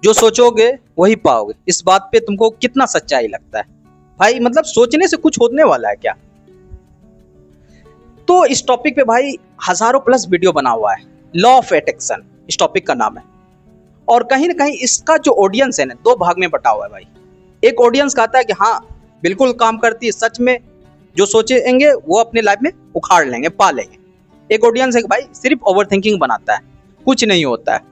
जो सोचोगे वही पाओगे, इस बात पे तुमको कितना सच्चाई लगता है भाई? मतलब सोचने से कुछ होने वाला है क्या? तो इस टॉपिक पे भाई हजारों प्लस वीडियो बना हुआ है, लॉ ऑफ अट्रैक्शन इस टॉपिक का नाम है। और कहीं ना कहीं इसका जो ऑडियंस है ना, दो भाग में बटा हुआ है भाई। एक ऑडियंस कहता है कि हाँ बिल्कुल काम करती है, सच में जो सोचेंगे वो अपने लाइफ में उखाड़ लेंगे, पा लेंगे। एक ऑडियंस है कि भाई सिर्फ ओवर थिंकिंग बनाता है, कुछ नहीं होता है।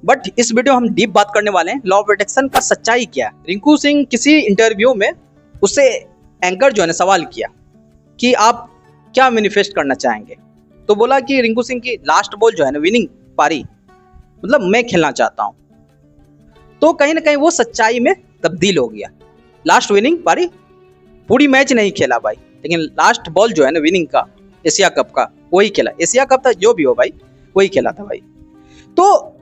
बट इस वीडियो हम डीप बात करने वाले हैं लॉ ऑफ अट्रैक्शन का सच्चाई क्या है। रिंकू सिंह किसी इंटरव्यू में उससे एंकर जो है ना सवाल किया कि आप क्या मैनिफेस्ट करना चाहेंगे, तो बोला कि रिंकू सिंह की लास्ट बॉल जो है ना विनिंग पारी, मतलब मैं खेलना चाहता हूं। तो कहीं ना कहीं वो सच्चाई में तब्दील हो गया। लास्ट विनिंग पारी, पूरी मैच नहीं खेला भाई, लेकिन लास्ट बॉल जो है ना विनिंग का, एशिया कप का, वही खेला। एशिया कप था जो भी हो भाई, वही खेला था भाई। तो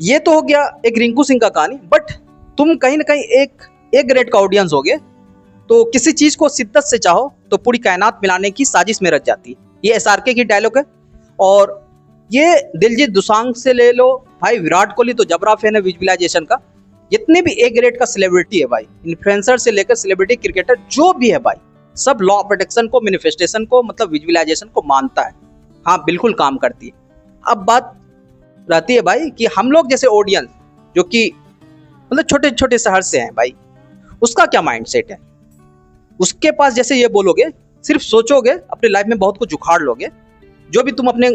ये तो हो गया एक रिंकू सिंह का कहानी। बट तुम कहीं ना कहीं एक ग्रेड का ऑडियंस होगे, तो किसी चीज को शिद्दत से चाहो तो पूरी कायनात मिलाने की साजिश में रच जाती है। ये एसआरके की डायलॉग है। और ये दिलजीत दोसांझ से ले लो भाई, विराट कोहली तो जबरा फैन है विजुअलाइजेशन का। जितने भी ए ग्रेड का सेलिब्रिटी है भाई, इन्फ्लुएंसर से लेकर सेलिब्रिटी, क्रिकेटर जो भी है भाई, सब लॉ ऑफ अट्रैक्शन को, मैनिफेस्टेशन को, मतलब विजुअलाइजेशन को मानता है। हाँ बिल्कुल काम करती है। अब बात रहती है भाई कि हम लोग जैसे ऑडियंस जो कि मतलब छोटे छोटे शहर से हैं भाई, उसका क्या माइंडसेट है? उसके पास जैसे ये बोलोगे, सिर्फ सोचोगे अपने लाइफ में बहुत कुछ उखाड़ लोगे। जो भी तुम अपने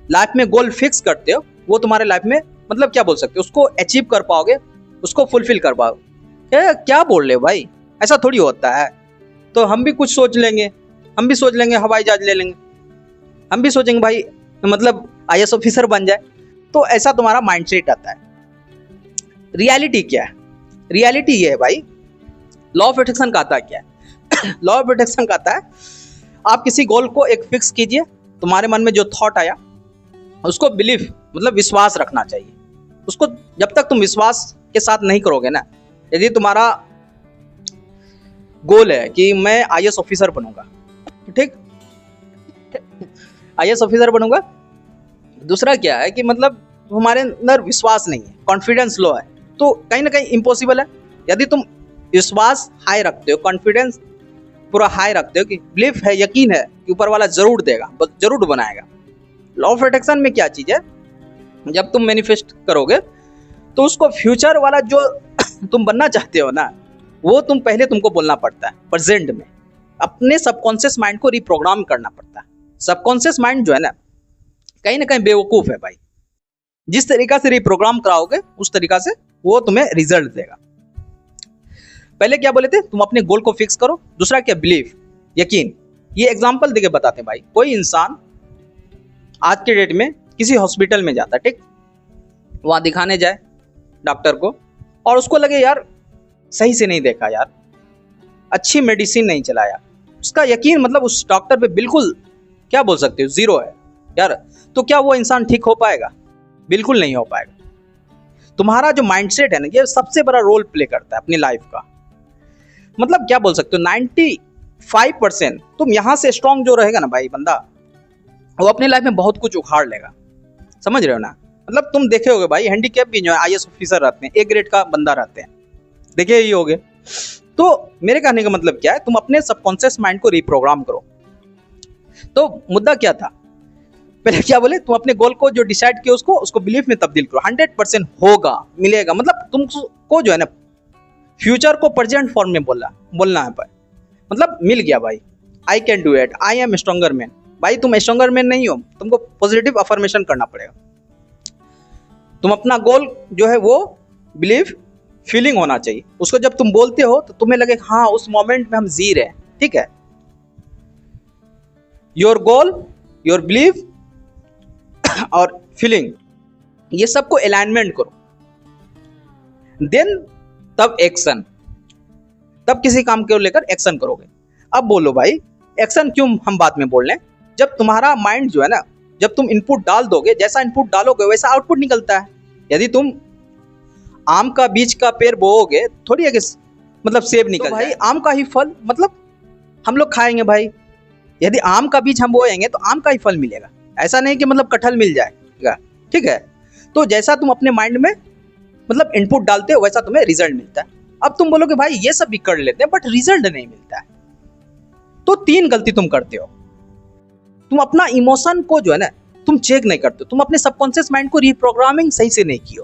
लाइफ में गोल फिक्स करते हो वो तुम्हारे लाइफ में मतलब क्या बोल सकते हो, उसको अचीव कर पाओगे, उसको फुलफिल कर पाओगे। क्या बोल रहे हो भाई, ऐसा थोड़ी होता है। तो हम भी कुछ सोच लेंगे, हम भी सोच लेंगे हवाई जहाज ले लेंगे, हम भी सोचेंगे भाई मतलब आईएएस ऑफिसर बन जाए। तो ऐसा तुम्हारा माइंडसेट आता है। रियलिटी क्या है? रियलिटी ये है भाई, लॉ ऑफ अट्रैक्शन का आता है क्या है? लॉ ऑफ अट्रैक्शन का आता है, आप किसी गोल को एक फिक्स कीजिए, तुम्हारे मन में जो थॉट आया उसको बिलीफ मतलब विश्वास रखना चाहिए उसको। जब तक तुम विश्वास के साथ नहीं करोगे ना, यदि तुम्हारा गोल है कि मैं आईएएस ऑफिसर बनूंगा, ठीक, आईएएस ऑफिसर बनूंगा। दूसरा क्या है कि मतलब हमारे अंदर विश्वास नहीं है, कॉन्फिडेंस लो है, तो कहीं ना कहीं इम्पॉसिबल है। यदि तुम विश्वास हाई रखते हो, कॉन्फिडेंस पूरा हाई रखते हो कि बिलीफ है, यकीन है कि ऊपर वाला जरूर देगा, जरूर बनाएगा। लॉ ऑफ अट्रैक्शन में क्या चीज है, जब तुम मैनिफेस्ट करोगे तो उसको फ्यूचर वाला जो तुम बनना चाहते हो ना, वो तुमको बोलना पड़ता है प्रेजेंट में। अपने सबकॉन्शियस माइंड को रिप्रोग्राम करना पड़ता है। सबकॉन्शियस माइंड जो है ना कहीं बेवकूफ है भाई। जिस तरीका से रिप्रोग्राम कराओगे उस तरीका से वो तुम्हें रिजल्ट देगा। पहले क्या बोले थे, तुम अपने गोल को फिक्स करो। दूसरा क्या, बिलीफ, यकीन। ये एग्जांपल देके बताते हैं भाई। कोई इंसान आज के डेट में किसी हॉस्पिटल में जाता है, ठीक, वहां दिखाने जाए डॉक्टर को, और उसको लगे यार सही से नहीं देखा, यार अच्छी मेडिसिन नहीं चलाया, उसका यकीन मतलब उस डॉक्टर पे बिल्कुल क्या बोल सकते हो, जीरो है यार। तो क्या वो इंसान ठीक हो पाएगा? बिल्कुल नहीं हो पाएगा। तुम्हारा जो माइंडसेट है ना, ये सबसे बड़ा रोल प्ले करता है अपनी लाइफ का। मतलब क्या बोल सकते हो, 95% तुम यहां से स्ट्रांग जो रहेगा ना भाई बंदा, वो अपनी लाइफ में बहुत कुछ उखाड़ लेगा। समझ रहे हो ना? मतलब तुम देखे होगे भाई, हैंडीकैप भी जो आईएएस ऑफिसर रहते हैं, ए ग्रेड का बंदा रहते हैं, देखे ही होगे। तो मेरे कहने का मतलब क्या है, तुम अपने सबकॉन्शियस माइंड को रिप्रोग्राम करो। तो मुद्दा क्या था, पहले क्या बोले, तुम अपने गोल को जो डिसाइड किया उसको बिलीफ में तब्दील करो। 100% होगा, मिलेगा। मतलब तुमको जो है ना फ्यूचर को प्रेजेंट फॉर्म में बोलना है भाई। मतलब मिल गया भाई, I can do it, I am stronger man. भाई तुम स्ट्रॉन्गर मैन नहीं हो, तुमको पॉजिटिव अफर्मेशन करना पड़ेगा। तुम अपना गोल जो है वो बिलीव फीलिंग होना चाहिए। उसको जब तुम बोलते हो तो तुम्हें लगे हाँ उस मोमेंट में हम जी रहे हैं, ठीक है। योर गोल, योर बिलीव और फीलिंग, ये सबको अलाइनमेंट करो, देन तब एक्शन, तब किसी काम को लेकर एक्शन करोगे। अब बोलो भाई एक्शन क्यों हम बाद में बोल रहे हैं, जब तुम्हारा माइंड जो है ना, जब तुम इनपुट डाल दोगे, जैसा इनपुट डालोगे वैसा आउटपुट निकलता है। यदि तुम आम का बीज का पेड़ बोओगे, थोड़ी है कि मतलब सेब निकल तो भाई आम का ही फल मतलब हम लोग खाएंगे भाई। यदि आम का बीज हम बोएंगे तो आम का ही फल मिलेगा, ऐसा नहीं कि मतलब कटहल मिल जाएगा, ठीक है। तो जैसा तुम अपने माइंड में मतलब इनपुट डालते हो वैसा तुम्हें रिजल्ट मिलता है। अब तुम बोलोगे भाई ये सब भी कर लेते हैं बट रिजल्ट नहीं मिलता है। तो 3 गलती तुम करते हो। तुम अपना इमोशन को जो है ना तुम चेक नहीं करते हो, तुम अपने सबकॉन्शियस माइंड को रिप्रोग्रामिंग सही से नहीं किया।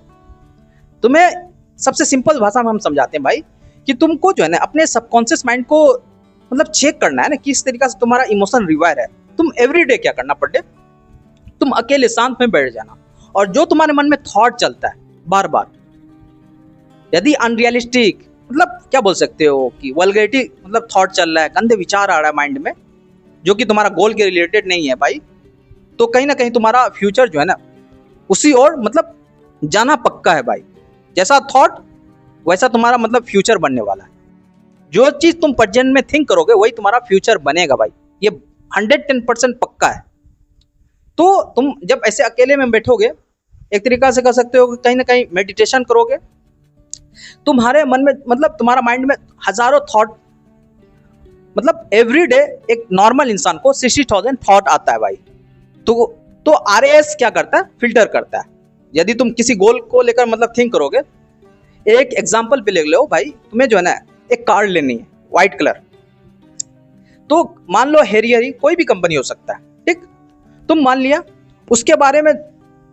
तुम्हें सबसे सिंपल भाषा में हम समझाते हैं भाई कि तुमको जो है ना अपने सबकॉन्शियस माइंड को मतलब चेक करना है ना किस तरीके से तुम्हारा इमोशन रिवायर है। तुम एवरीडे क्या करना पड़े, तुम अकेले शांत में बैठ जाना और जो तुम्हारे मन में थॉट चलता है बार बार, यदि अनरियलिस्टिक मतलब क्या बोल सकते हो कि वल्गैरिटी मतलब थॉट चल रहा है, गंदे विचार आ रहा है माइंड में जो कि तुम्हारा गोल के रिलेटेड नहीं है भाई, तो कहीं ना कहीं तुम्हारा फ्यूचर जो है ना उसी ओर मतलब जाना पक्का है भाई। जैसा थॉट वैसा तुम्हारा मतलब फ्यूचर बनने वाला है। जो चीज तुम प्रेजेंट में थिंक करोगे वही तुम्हारा फ्यूचर बनेगा भाई, ये 110% पक्का है। तो तुम जब ऐसे अकेले में बैठोगे एक तरीका से कह सकते हो कि कहीं ना कहीं मेडिटेशन करोगे, तुम्हारे मन में मतलब तुम्हारा माइंड में हजारों थॉट मतलब एवरीडे एक नॉर्मल इंसान को 60,000 थॉट आता है भाई। तो RAS क्या करता है, फिल्टर करता है। यदि तुम किसी गोल को लेकर मतलब थिंक करोगे, एक एग्जांपल पे ले लो भाई, तुम्हें जो है ना एक कार लेनी है व्हाइट कलर, तो मान लो हेरी कोई भी कंपनी हो सकता है, ठीक, तुम मान लिया उसके बारे में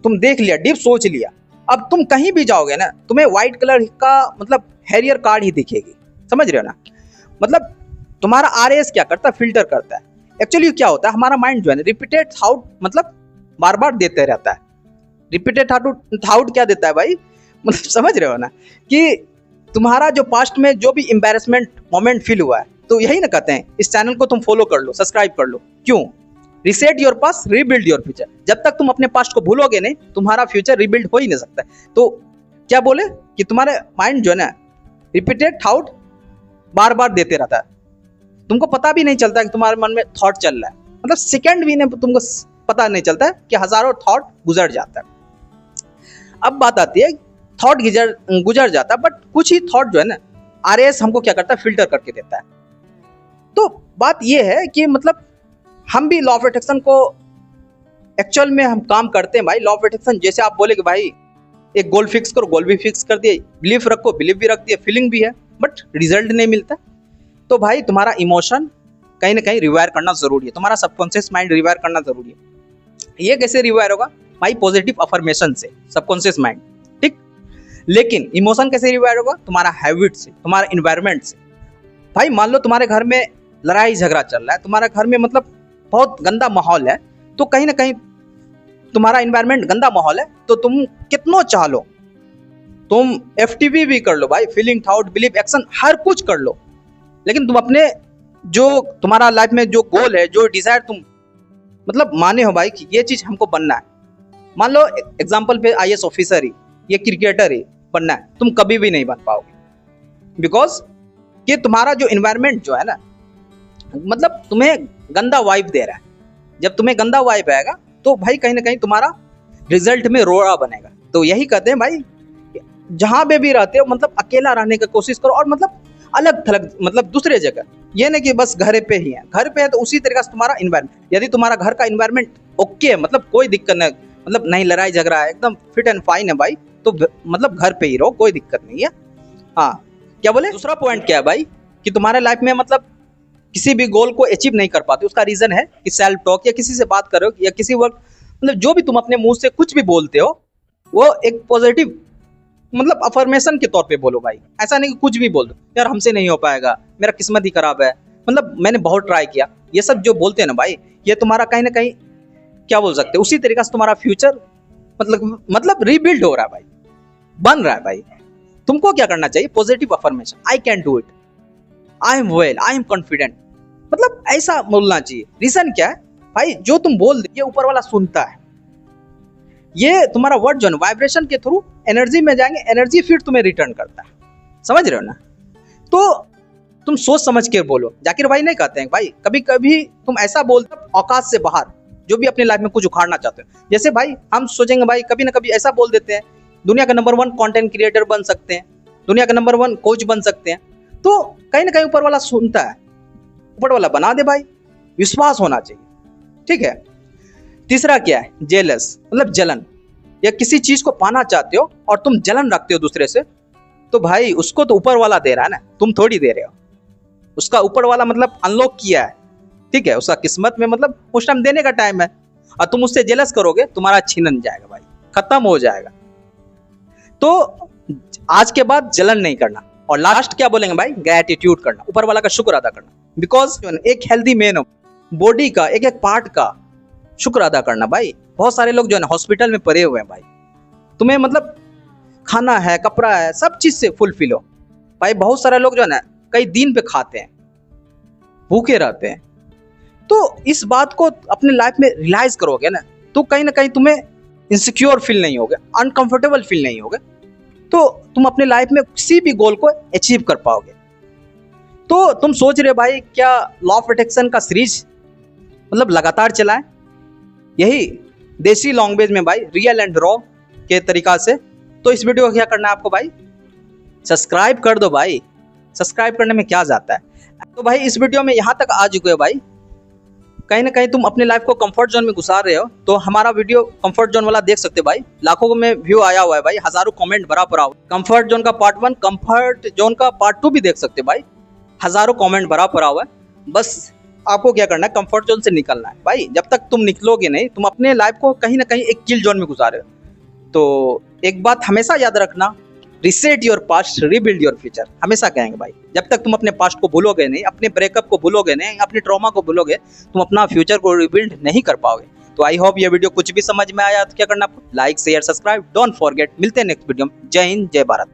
तुम देख लिया, डीप सोच लिया। अब तुम कहीं भी जाओगे ना तुम्हें व्हाइट कलर का मतलब हैरियर कार ही दिखेगी, समझ रहे हो ना। मतलब तुम्हारा RAS क्या करता है, फिल्टर करता है। एक्चुअली क्या होता है, हमारा माइंड जो है ना रिपीटेड थाउट मतलब बार बार देते रहता है। रिपीटेड थाउट क्या देता है भाई, मतलब समझ रहे हो ना कि तुम्हारा जो पास्ट में जो भी एम्बैरेसमेंट मोमेंट फील हुआ है, तो यही ना कहते हैं इस चैनल को तुम फॉलो कर लो, सब्सक्राइब कर लो। क्यों? Reset your past, rebuild your future. जब तक तुम अपने पास्ट को भूलोगे नहीं तुम्हारा फ्यूचर रीबिल्ड हो ही नहीं सकता। तो क्या बोले कि तुम्हारे माइंड जो है ना रिपीटेड थाउट बार बार देते रहता है, तुमको पता भी नहीं चलता कि तुम्हारे मन में थॉट चल रहा है, मतलब सेकंड भी नहीं तुमको पता नहीं चलता है कि हजारों थॉट गुजर जाता है। अब बात आती है थॉट गुजर जाता है, बट कुछ ही थॉट जो है ना RAS हमको क्या करता है, फिल्टर करके देता है। तो बात यह है कि मतलब हम भी लॉ ऑफ अट्रैक्शन को एक्चुअल में हम काम करते हैं भाई। लॉ ऑफ अट्रैक्शन जैसे आप बोले कि भाई एक गोल फिक्स करो, गोल भी फिक्स कर दिए, बिलीफ रखो, बिलीफ भी रख दिया, फीलिंग भी है, बट रिजल्ट नहीं मिलता। तो भाई तुम्हारा इमोशन कहीं ना कहीं रिवायर करना जरूरी है, तुम्हारा सबकॉन्शियस माइंड रिवायर करना जरूरी है। ये कैसे रिवायर होगा भाई? पॉजिटिव अफर्मेशन से, सबकॉन्शियस माइंड, ठीक। लेकिन इमोशन कैसे रिवायर होगा? तुम्हारा हैबिट से, तुम्हारा एनवायरनमेंट से। भाई मान लो तुम्हारे घर में लड़ाई झगड़ा चल रहा है, तुम्हारे घर में मतलब बहुत गंदा माहौल है, तो कहीं ना कहीं तुम्हारा एनवायरनमेंट गंदा माहौल है, तो तुम कितनो चाह लो, तुम FTP भी कर लो भाई, फीलिंग, थॉट, बिलीफ, एक्शन हर कुछ कर लो, लेकिन तुम अपने जो तुम्हारा लाइफ में जो गोल है, जो डिजायर तुम मतलब माने हो भाई कि ये चीज हमको बनना है, मान लो एग्जांपल पे IAS ऑफिसर ही या क्रिकेटर ही बनना है, तुम कभी भी नहीं बन पाओगे। बिकॉज कि तुम्हारा जो एनवायरनमेंट जो है ना मतलब तुम्हें गंदा वाइब दे रहा है। जब तुम्हें गंदा वाइब आएगा तो भाई कहीं ना कहीं तुम्हारा रिजल्ट में रोड़ा बनेगा। तो यही कहते हैं भाई जहां पे भी रहते हो मतलब अकेला रहने की कोशिश करो, और मतलब अलग थलग मतलब दूसरे जगह, ये नहीं कि बस घर पे ही है। घर पे है तो उसी तरीके से तुम्हारा इन्वायरमेंट, यदि तुम्हारा घर का इन्वायरमेंट ओके है, मतलब कोई दिक्कत नहीं, मतलब नहीं लड़ाई झगड़ा है, एकदम फिट एंड फाइन है भाई, तो मतलब घर पे ही रहो, कोई दिक्कत नहीं है। हाँ क्या बोले, दूसरा पॉइंट क्या है भाई कि तुम्हारे लाइफ में मतलब किसी भी गोल को अचीव नहीं कर पाते, उसका रीजन है कि सेल्फ टॉक, या किसी से बात कर रहे हो या किसी वक्त मतलब जो भी तुम अपने मुंह से कुछ भी बोलते हो वो एक पॉजिटिव मतलब अफर्मेशन के तौर पे बोलो भाई। ऐसा नहीं कि कुछ भी बोल दो, यार हमसे नहीं हो पाएगा, मेरा किस्मत ही खराब है, मतलब मैंने बहुत ट्राई किया, ये सब जो बोलते हैं ना भाई, ये तुम्हारा कहीं ना कहीं क्या बोल सकते हैं, उसी तरीके से तुम्हारा फ्यूचर मतलब रीबिल्ड हो रहा है भाई, बन रहा है भाई। तुमको क्या करना चाहिए? Positive affirmation, I can do it, I am well, I am confident, मतलब ऐसा बोलना चाहिए। रीजन क्या है भाई, जो तुम बोल दे ये ऊपर वाला सुनता है, ये तुम्हारा वर्ड जो है वाइब्रेशन के थ्रू एनर्जी में जाएंगे, एनर्जी फिर तुम्हें रिटर्न करता है, समझ रहे हो ना। तो तुम सोच समझ के बोलो। जाकिर भाई नहीं कहते हैं भाई कभी कभी तुम ऐसा बोलते औकात से बाहर, जो भी अपनी लाइफ में कुछ उखाड़ना चाहते हो। जैसे भाई हम सोचेंगे भाई कभी ना कभी ऐसा बोल देते हैं दुनिया का नंबर 1 कंटेंट क्रिएटर बन सकते हैं, दुनिया का नंबर 1 कोच बन सकते हैं, तो कहीं ना कहीं ऊपर वाला सुनता है, ऊपर वाला बना दे भाई, विश्वास होना चाहिए, ठीक है। तीसरा क्या है? जेलस, मतलब जलन। या किसी चीज को पाना चाहते हो और तुम जलन रखते हो दूसरे से, तो भाई उसको तो ऊपर वाला दे रहा है ना, तुम थोड़ी दे रहे हो। उसका ऊपर वाला मतलब अनलॉक किया है, ठीक है, उसका किस्मत में मतलब उस टाइम देने का टाइम है, और तुम उससे जेलस करोगे, तुम्हारा छीनन जाएगा भाई, खत्म हो जाएगा। तो आज के बाद जलन नहीं करना, और लास्ट क्या बोलेंगे भाई, ग्रैटिट्यूड करना, ऊपर वाला का शुक्र अदा करना। बिकॉज एक हेल्दी मैन बॉडी का एक एक पार्ट का शुक्र अदा करना भाई। बहुत सारे लोग जो है ना हॉस्पिटल में पड़े हुए हैं भाई, तुम्हें मतलब खाना है, कपड़ा है, सब चीज से फुलफिल हो भाई। बहुत सारे लोग जो है ना कई दिन पे खाते हैं, भूखे रहते हैं। तो इस बात को अपने लाइफ में रियलाइज करोगे ना, तो कहीं ना कहीं तुम्हें इनसिक्योर फील नहीं होगे, अनकंफर्टेबल फील नहीं होगे, तो तुम अपने लाइफ में किसी भी गोल को अचीव कर पाओगे। तो तुम सोच रहे भाई क्या लॉ ऑफ अट्रैक्शन का सीरीज मतलब लगातार चलाएं, यही देसी लैंग्वेज में भाई, रियल एंड रॉ के तरीका से। तो इस वीडियो को क्या करना है आपको भाई, सब्सक्राइब कर दो भाई, सब्सक्राइब करने में क्या जाता है। तो भाई इस वीडियो में यहाँ तक आ चुके हो भाई, कहीं ना कहीं तुम अपने लाइफ को कंफर्ट जोन में घुसा रहे हो, तो हमारा वीडियो कंफर्ट जोन वाला देख सकते हो भाई। लाखों में व्यू आया हुआ है भाई, हजारों कमेंट भरा पड़ा हुआ। कंफर्ट जोन का पार्ट 1, कंफर्ट जोन का पार्ट 2 भी देख सकते हो भाई, हजारों कमेंट भरा पड़ा हुआ है। बस आपको क्या करना है, कंफर्ट जोन से निकलना है भाई। जब तक तुम निकलोगे नहीं, तुम अपने लाइफ को कहीं ना कहीं एक किल जोन में घुसा रहे हो। तो एक बात हमेशा याद रखना, reset your past, rebuild your future, हमेशा कहेंगे भाई। जब तक तुम अपने पास्ट को भूलोगे नहीं, अपने ब्रेकअप को भूलोगे नहीं, अपने ट्रॉमा को भूलोगे, तुम अपना फ्यूचर को रीबिल्ड नहीं कर पाओगे। तो आई होप ये वीडियो कुछ भी समझ में आया तो क्या करना, like share subscribe don't forget. मिलते हैं नेक्स्ट वीडियो में। जय हिंद, जय भारत।